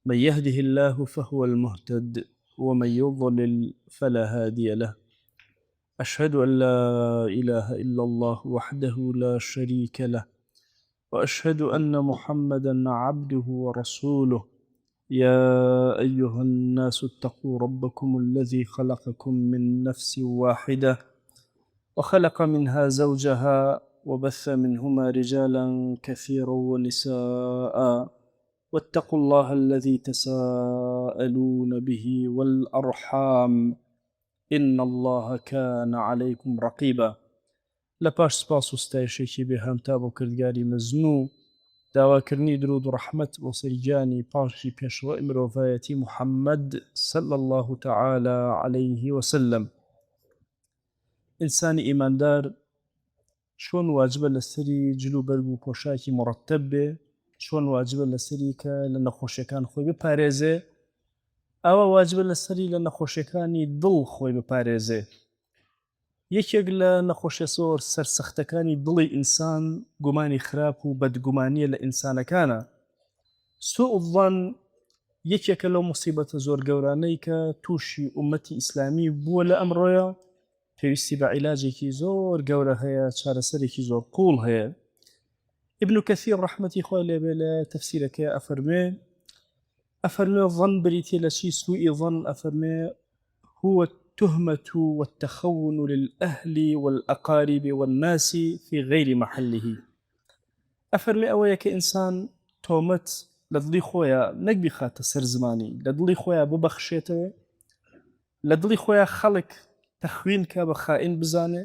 من يهده الله فهو المهتد ومن يضلل فلا هادي له. أشهد أن لا إله إلا الله وحده لا شريك له، وأشهد أن محمدا عبده ورسوله. يا أيها الناس اتقوا ربكم الذي خلقكم من نفس واحدة وخلق منها زوجها وبث منهما رجالا كثيرا ونساء، واتقوا الله الذي تساءلون به والأرحام إن الله كان عليكم رقيبا. لپاش سپاس و ستایشێکی بێهەمتا بۆ کردگاری مەزنوو، داواکردنی درود و ڕەحمەت بۆ سەرگیانی پاشی پێشەوەی مرۆڤایەتی محەممەد صلى الله تعالى عليه وسلم. ئینسانی ئیماندار چۆن واجبە لەسەری جلو بەرگ و پۆشاکی مڕەتەب بێ، چۆن واجبە لەسەری کە لە نەخۆشیەکان خۆی بپارێزێ، ئەوە واجبە لەسەری لە نەخۆشیەکانی دڵ خۆی بپارێزێ. یەکێک لە نەخۆشیە زۆر سەرسەختەکانی دڵی ئینسان گومانی خراپ و بەدگومانیە لە ئینسانەکانە. سوء الظن یەکێکە لەو موسیبەتە زۆر گەورانەی کە تووشی ئومەتی ئیسلامی بووە لە ئەمڕۆیە، پێویستی بە عیلاجێکی زۆر گەورە هەیە، چارەسەرێکی زۆر قوڵ هەیە. ابن كثير ڕەحمەتی خۆی لێبێ لە تەفسیرەکەی ئەفەرمێ ظن بریتێ لە چی؟ سوء ظن ئەفەرمێ هو التهمة والتخون للأهل والأقارب والناس في غير محله. ئەفەرمێ ئەوەیە کە ئینسان تۆمەت لە دڵی خۆیان نەک بخاتە سەر زمانی، لە دڵی خۆیان ببەخشێتەوە، لە دڵی خۆیان خەڵک تەخوین کە بە خائین بزانێ،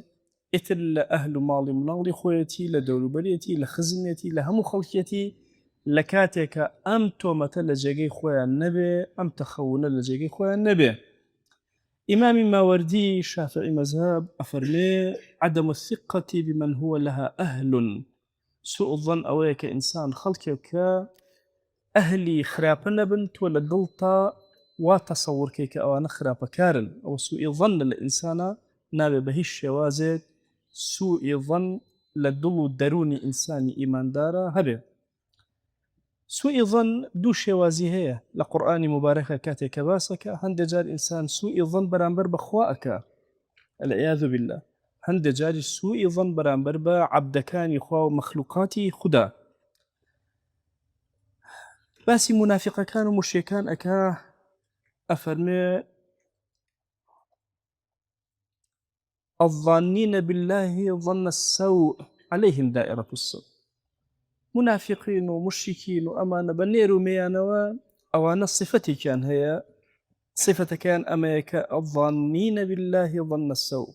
ئیتر لە ئەهل و ماڵی مناڵی خۆیەتی، لە دەوروبەرێتی، لە خزمێتی، لە هەموو خەڵکێتی، لە کاتێکە ئەم تۆمەتە لە جێگەی خۆیان نەبێ، ئەم تەخەونە لە جێگەی خۆیان نەبێ. ئیمامی ماوەردی شافعی مەذهب ئەفەرمێ عدم الثقة بمن هو لها أهل. سوء الظن ئەوەیە کە ئینسان خەڵکێک کە ئەهلی خراپە نەبن، تۆ لە دڵتا وا تەسەوڕکەی کە ئەوانە خراپەکارن، ئەوە سوء ظن لە ئینسانە نابێ بە هیچ شێوازێک سوء ظن لە دڵ و دەرونی ئینسانی ئیماندارە هەبێ. سوء ظن دوو شێوازی هەیە لە قورئانی مبارەکە کاتێک کە باسەکە، هەندێک جار ئینسان سوء ظن بەرامبەر بەخوا ئەکا، والعیاذ بالله، هەندێک جاری سوء ظن بەرامبەر بە عەبدەکانی خوا و مەخلوقاتی خودا. باسی منافقەکان و موشریکان ئەکا، ئەفەرمێ الظانين بالله ظن السوء عليهم دائرة السوء. منافقين و مشركين و ئەمانە بە نێر و مێیانەوە ئەوانە صفەتێکیان هەیە، صفەتەکەیان ئەمەیە کە الظانين بالله ظن السوء،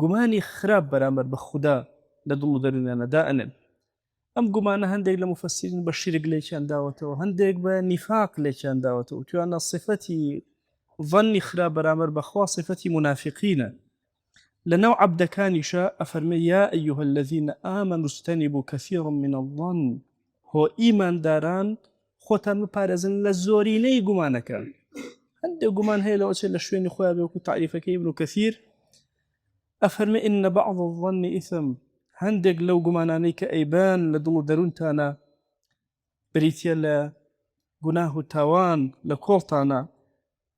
گومانی خراپ بەرامبەر بە خودا لە دڵ و دەرونیانە دائەنێن. ئەم گومانە هەندێک لە مفەسرین بە شیرک لێکیان داوەتەوە، هەندێک بە نیفاق لێکیان داوەتەوە، توانە صفەتی ظنی خراپ بەرامبەر بەخوا صفەتی منافقینە. لەناو عەبدەکانیشە ئەفەرمێ یا ئەیها الذین آمنوا اجتنبوا كثيرا من الظن، هۆ ئیمانداران خۆتان بپارێزن لە زۆرینەی گومانەکان. هەندێک گومان هەیە لەوە چێ لە شوێنی خۆیان بێ، وەکو تعریفەکەی ابن كثير ئەفەرمێ إن بعض الظن إثم، هەندێک لەو گومانانەی کە ئەیبان لە دڵ و دەروونتانە بریتە لە گوناه و تاوان لە کۆڵتانە،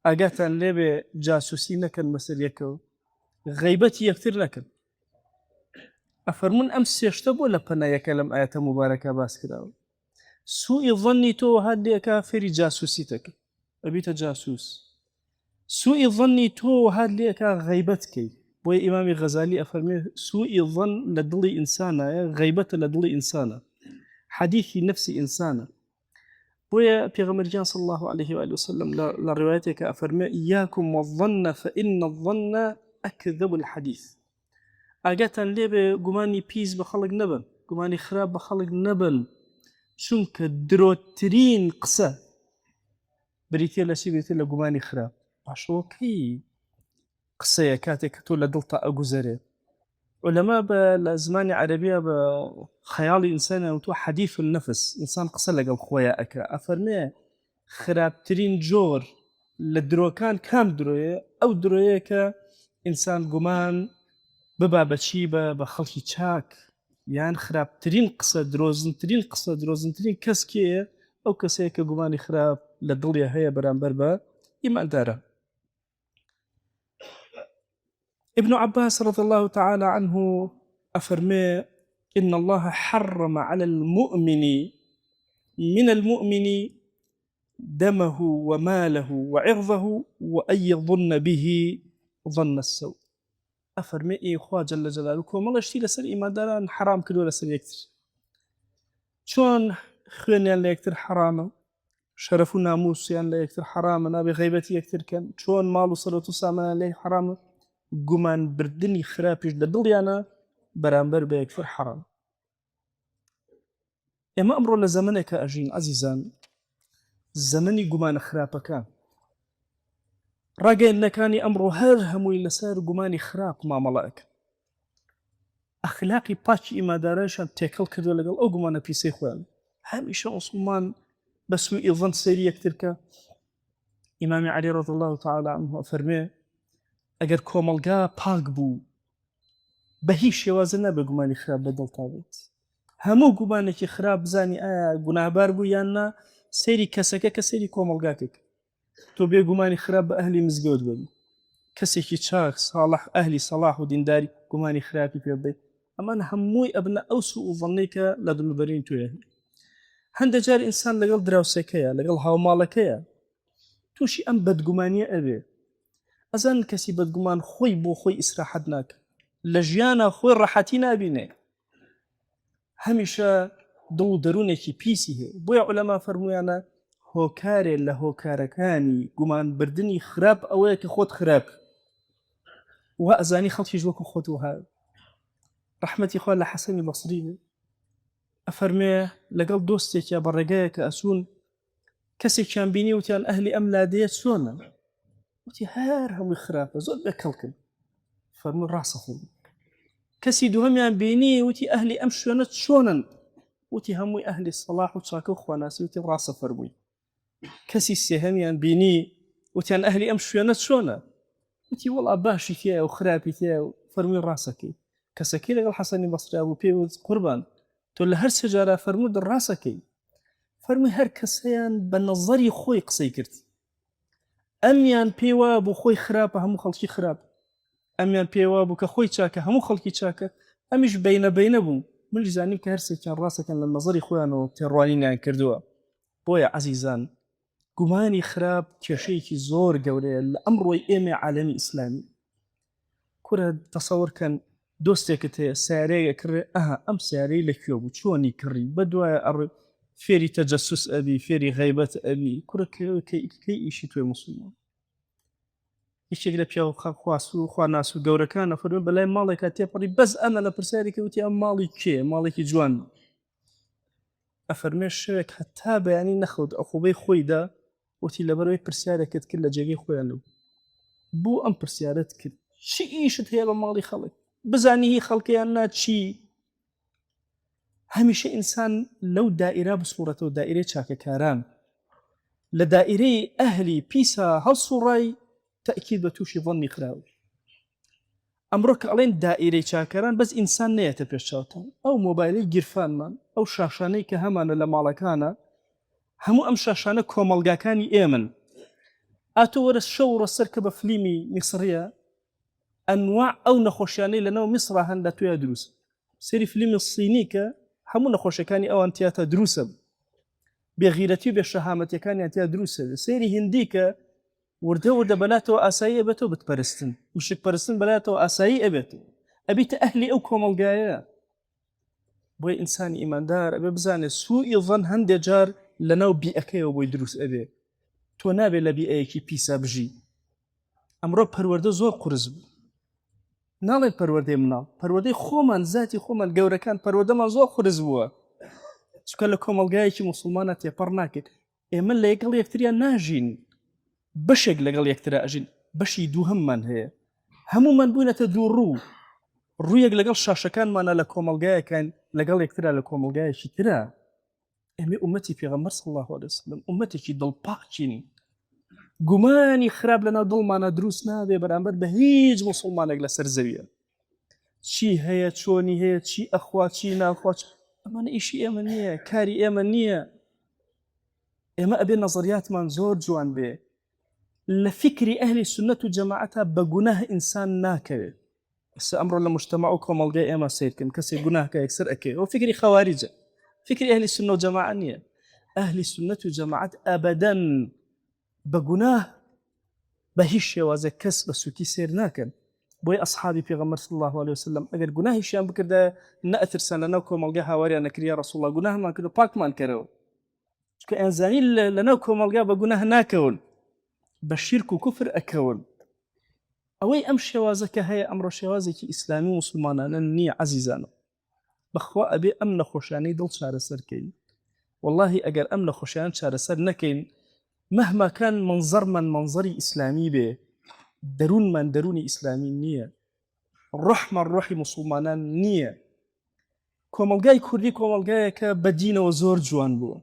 ئاگاتان لێبێ جاسوسی نەکەن بەسەر یەکەوە، غەیبەتی یەکتر نەکەن. ئەفەرمون ئەم سێشتە بۆ لە پەنایەکە لەم ئاەتە مبارەکە باس کراوە. سوء ظنی تۆ هەر لێکە فێری جاسوسی تەکە، ئەبیتە جاسوس. سوء ظنی تۆ هەر لێکە غەیبەتکەی، بۆیە ئیمامی غەزالی ئەفەرمێ سوء ظن لە دڵی ئینسانایە، غەیبەتە لە دڵی ئینسانە، حەدیثی نەفسی ئینسانە. بۆیە پێغەمبەرجان صلی الله عليه وآله وسلم لە ڕوايەتێکە ئەفەرمێ إياكم والظن فإن الظن أكذب الحديث. ئاگاتان لێبێ گومانی پیس بە خەڵک نەبن، گومانی خراپ بە خەڵک نەبن، چونکە درۆترین قسە بریتێ لە چی؟ بریتێ لە گومانی خراپ. پاشەوە کەی قسەیە کاتێک کە تۆ لە دڵتا ئەگوزەرێ؟ علەما لە زمانی عەرەبیە بە خەیاڵی ئینسانیان وتووە حەدیث النەفس، ئینسان قسە لەگەڵ خۆیان ئەکا. ئەفەرمێ خراپترین جۆر لە درۆکان کام درۆیە؟ ئەو درۆیە کە ئینسان گومان ببا بەچی بە خەڵکی چاک، یان خراپترین قسە، درۆزنترین قسە، درۆزنترین کەس کێیە؟ ئەو کەسەیە کە گومانی خراپ لە دڵیا هەیە بەرامبەر بە ئیماندارە. ابن عباس رضي الله تعالى عنه أفرمي إن الله حرم على المؤمن من المؤمن دمه وماله وعرضه وأن يظن به ظن السوء. أفرمي إيه خوا جل جلاله كومەڵە شتی لەسەر ئیمانداران حرام کردووە لەسەر یەکتر، چۆن خوێنیان لە یەکتر حرامە، شەرەف و ناموسیان لە یەکتر حرامە، نابێ غەیبەتی یەکترکەن، چۆن ماڵ و سەرەت و سامانیان لێ حرامە، گومان بردنی خراپیش لە دڵیانە بەرامبەر بە یەکتر حرام. ئێمە ئەمڕۆ لە زەمانێکە ئەژین عەزیزان، زەمەنی گومانە خراپەکان، ڕاگەیەندنەکانی ئەمڕۆ هەر هەمووی لەسەر گومانی خراپ مامەڵەکە، ئەخلاقی پاکی ئیماندارانشان تێکەڵ کردووە لەگەڵ ئەو گومانە پیسەی خۆیان. هەمیشە عوسڵمان بە سووئی ظن سەیری یەکترکە. ئیمامی عەلی رضی الله تعالی عنه فەرمێ ئەگەر کۆمەڵگا پاک بوو بە هیچ شێوازە نابێ گومانی خراپ بەدڵ تابێت. هەموو گومانێکی خراپ بزانی ئایا گوناهبار بوو یان نا، سەیری کەسەکە کە سەیری کۆمەڵگاکەک. تۆ بێ گومانی خراپ بە ئەهلی مزگەوت ببی، کەسێکی چاک ساڵح ئەهلی سەڵاح و دینداری گومانی خراپی پێ بدەیت، ئەمان هەمووی ئەبنە ئەو سوء و ظەنەی کە لە دڵبەرین توێ. هەندێک جار ئینسان لەگەڵ دراوسێکەیە، لەگەڵ هاوماڵەکەیە، تووشی ئەم بەدگومانیە ئەبێ. ئەزان کەسی بەدگومان خۆی بۆ خۆی ئیسراحەت ناکە، لە ژیانە خۆی ڕەحەتی نابینێ، هەمیشە دڵ و دەروونێکی پیسی هەیە. بۆیە عولەما فەرموویانە هۆکارێ لە هۆکارەکانی گومان بردنی خراپ ئەوەیە کە خۆت خراپ و ئەزانی خەڵکیش وەکو خۆت وها. ڕەحمەتی خوا لە حەسەنی بەسری ئەفەرمێ لەگەڵ دۆستێکە بەڕێگەیە کە ئەسوون کەسێکیان بینی وتیان ئەهلی ئەم لادەیە چۆنە؟ وتی هەر هەمووی خراپە، زۆر بێکەڵکن. فەرمووی ڕاستە خۆ. کەسی دووهەمیان بینی وتی ئەهلی ئەم شوێنە چۆنن؟ وتی هەمووی ئەهلی سەڵاح و چاکە و خواناسی. وتی ڕاستە فەرمووی. کەسی سێهەمیان بینی وتیان ئەهلی ئەم شوێنە چۆنە؟ وتی وەڵا باشی تایە و خراپی تایە. و فەرمووی ڕاستەکەی. کەسەکەی لەگەڵ حەسەنی بەسری بوو پێی قوربان تۆ لە هەر سێ جارە فەرموود ڕاستەکەی. فەرمووی هەر کەسەیان بە نەزەری خۆی قسەی کرد، ئەمیان پێیوا بوو خۆی خراپە هەموو خەڵکی خراپ، ئەمیان پێیوا بوو کە خۆی چاکە هەموو خەڵکی چاکە، ئەمیش بینە بینە بوو. من زانیم کە هەرسێکیان ڕاستەکەن لە نەزەری خۆیانەوە تێڕوانینیان کردووە. بۆیە عەزیزان گومانی خراپ کێشەیەکی زۆر گەورەیە لە ئەمڕۆی ئێمە عالەمی ئیسلامی. کورە تەسەوڕکەن دۆستێکت هەیە سیارەیە کڕێ، ئەها ئەم سیارەی لەکوێ بوو، چۆنی کڕی، بە دوایە ئەڕێ فێری تەجەسوس ئەبی، فێری غەیبەت ئەبی. کوورە کەی ئیشی توێ موسڵمان. هیچێک لە پیاو خواست و خواناس و گەورەکانە فەرمووی بەلای ماڵێکە تێپەڕی بەس ئەمە لە پرسیارێکی وتی ئەم ماڵی کێ؟ ماڵێکی جوان. ئەفەرمێ شەوێک هەتا بەیانی نەخەوت ئەو خوبەی خۆیدا، وتی لەبەرەوەی پرسیارێکت کرد لە جێگەی خۆیان لەو بوو ئەم پرسیارەت کرد چی ئیشت هەیە بە ماڵی خەڵک، بزانی هی خەڵکیان نا چی. هەمیشە ئینسان لەو دائیرە بسوڕێتەوە، دائیرەی چاکەکاران، لە دائیرەی ئەهلی پیسە هەڵسوڕای تەئکید بە تووشی ظەنی خراوە. ئەمڕۆ کە ئەڵێن دائیرەی چاکەران بەس ئینسان نەیەتە پێش چاوتان. ئەو مۆبایلەی گیرفانمان، ئەو شاشانەی کە هەمانە لە ماڵەکانە، هەموو ئەم شاشانە کۆمەڵگاکانی ئێمن. ئاتۆ وەرە شەو ڕەسەر کە بە فلیمی میسڕیە، ئەنواع ئەو نەخۆشیانەی لەناو میسڕە هەن لە توێ دروست. سەری فلیمی سینی کە هەموو نەخۆشەکانی ئەوان تیاتە دروسە، بێغیرەتی و بێشەهامەتیەکانیان تیا دروسە. سەیری هندی کە وردە وردە بەلاتەوە ئاسایی ئەبێتەوە بتپەرستن، وشک پەرستن بەلاتەوە ئاسایی ئەبێتەوە، ئەبیتە ئەهلی ئەو کۆمەڵگایە. بۆی ئینسانی ئیماندار ئەبێ بزانێت سوئی ظەن هەندێک جار لەناو بیئەکەیەوە بۆی دروست ئەبێ. تۆ نابێ لە بیئەیەکی پیسە بژی. ئەمڕۆ پەروەردە زۆر قورس بوو، ناڵێن پەروەردەی مناڵ، پەروەردەی خۆمان، ذاتی خۆمان گەورەکان پەروەردەمان زۆر قورس بووە، چکە لە کۆمەڵگایەکی موسڵمانە تێپەڕ ناکرد. ئێمە لە یەکەڵ یەکتریان ناژین، بەشێک لەگەڵ یەکترا ئەژین، بەشی دووهەممان هەیە، هەموومان بوونەتە دوو ڕوو، ڕوویەک لەگەڵ شاشەکانمانە لە کۆمەڵگایەکان، لەگەڵ یەکترا لە کۆمەڵگایەکی ترا. ئێمە ئومەتی پێغەمبەر صلی الله علیه وسلم ئومەتێکی دڵپاکین. گومانی خراپ لەناو دڵمانە دروست نابێ بەرامبەر بە هیچ موسڵمانێک لەسەر زەویە. چی هەیە، چۆنی هەیە، چی ئەخوا چی ناخوا، ئەمانە ئیشی ئێمە نییە، کاری ئێمە نییە. ئێمە ئەبێ نەزەریاتمان زۆر جوان بێ لە فکری ئەهلی سنەت و جەماعەتە بە گوناه ئینسان ناکەوێت. ئەمڕۆ لە مجتەمع و کۆمەڵگەی ئێمە سیرکن کەسێک گوناهکە یەکسەر ئەکەوێت ئەو فکری خەواریجە، فکری ئەهلی سنە و جەماعەت نییە. ئەهلی سنەت و جەماعەت ئەبەدەن بە گوناه بە هیچ شێوازێک کەس بە سووکی سێر ناکەن. بۆی ئەصحابی پێغەمبەر صلی الله عليه وسلم ئەگەر گوناهیشیان بکردە نەئەترسان لەناو کۆمەڵگە هاواریان نەکرد یا ڕەسوڵ الله گوناهمان کرد و پاکمان کەرەوە، چونکە ئەنزانی لەناو کۆمەڵگا بە گوناه ناکەون، بە شیرک و کوفر ئەکەون. ئەوەی ئەم شێوازەکە هەیە ئەمڕۆ شێوازێکی ئیسلامی و مسلمانانە نییە عەزیزانە. بەخوا ئەبێ ئەم نەخۆشیانەی دڵ چارەسەرکەین. والله ئەگەر ئەم نەخۆشیان چارەسەر نەکەین، مهما كان منظرمان منظری ئیسلامی بێ، دەروونمان دەرونی ئیسلامی نییە، ڕۆحمان ڕۆحی مسلمانان نییە. کۆمەڵگای کوردی کۆمەڵگایەکە بە دینەوە زۆر جوان بووە،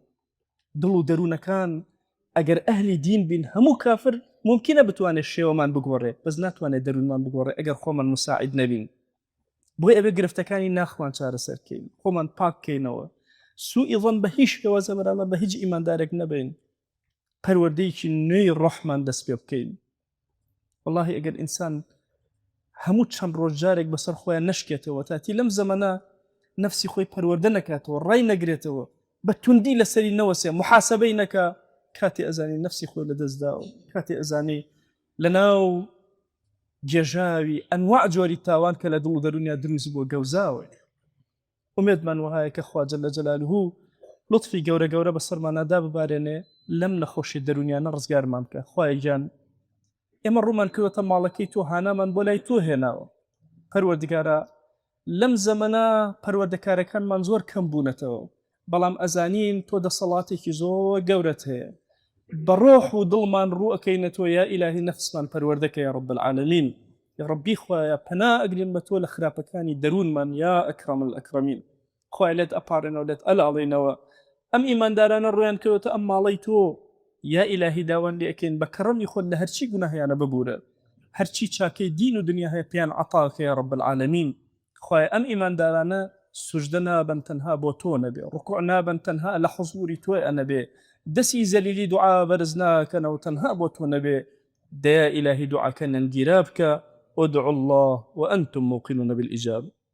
دڵ و دەروونەکان ئەگەر ئەهلی دین بین هەموو کافر ممکنە بتوانێت شێوەمان بگۆڕێ، بەس ناتوانێت دەروونمان بگۆڕێ ئەگەر خۆمان مساعد نەبین. بۆی ئەبێ گرفتەکانی ناخوان چارەسەرکەین، خۆمان پاککەینەوە، سوئی ظن بە هیچ شێوازە بەرامبەر بە هیچ ئیماندارێک نەبین، پەروەردەیەکی نوێی ڕۆحمان دەست پێ بکەین. والله ئەگەر ئینسان هەموو چەند ڕۆژجارێک بەسەر خۆیان نەشکێتەوە، تاتی لەم زەمانە نەفسی خۆی پەروەردە نەکاتەوە، ڕای نەگرێتەوە، بە توندی لەسەری نەوەسێ، محاسبەی نەکا، کاتی ئەزانی نەفسی خۆی لەدەستداوە، کاتی ئەزانی لەناو جێژاوی ئەنواع جۆری تاوان کە لە دڵ و دەرونیا دروست بووە گەوزاوە. ئومێدمان وهایە کە خوا جەل جەلالوهو لطفی گەورە گەورە بەسەرمانەدا ببارێنێ، لەم نەخۆشی دەرونیانە ڕزگارمان بکە. خوای گیان ئێمە ڕوومان کردوتە ماڵەکەی تۆ، هانامان بۆ لای تۆ هێناوە. پەروەردگارە لەم زەمانە پەروەردەکارەکانمان زۆر کەم بوونەتەوە، بەڵام ئەزانین تۆ دەسەڵاتێکی زۆر گەورەت هەیە، بە ڕۆح و دڵمان ڕوو ئەکەینەتەوە یا ئیلاهی نەفسمان پەروەردەکە یا رب العالمین. یا ربی خوایە پەنا ئەگرین بە تۆ لە خراپەکانی دەروونمان یا ئەکرەم الئەکرەمین. خوای لێت ئەپارێنەوە لێت ئەلاڵێنەوە. ئەم ئیماندارانە ڕویان کردوتە ئەم ماڵەی تۆ یا ئیلاهی داوان لێ ئەکەین بە کەڕەمی خۆت لە هەرچی گوناهیانە ببورە، هەرچی چاکەی دین و دنیا هەیە پێیان عەتاکە یا رب العالمین. خوای ئەم ئیماندارانە سوژدە نابن تەنها بۆ تۆ نەبێ، ڕکوع نابن تەنها لە حوزوری تۆی ئەنەبێ، دەستی زەلیلی دوعا بەرز ناکەنەوە تەنها بۆ تۆ نەبێ. دەیا ئیلاهی دوعاکە نەنگیرا بکە، وادعوا الله وأنتم موقنون بالإجابة.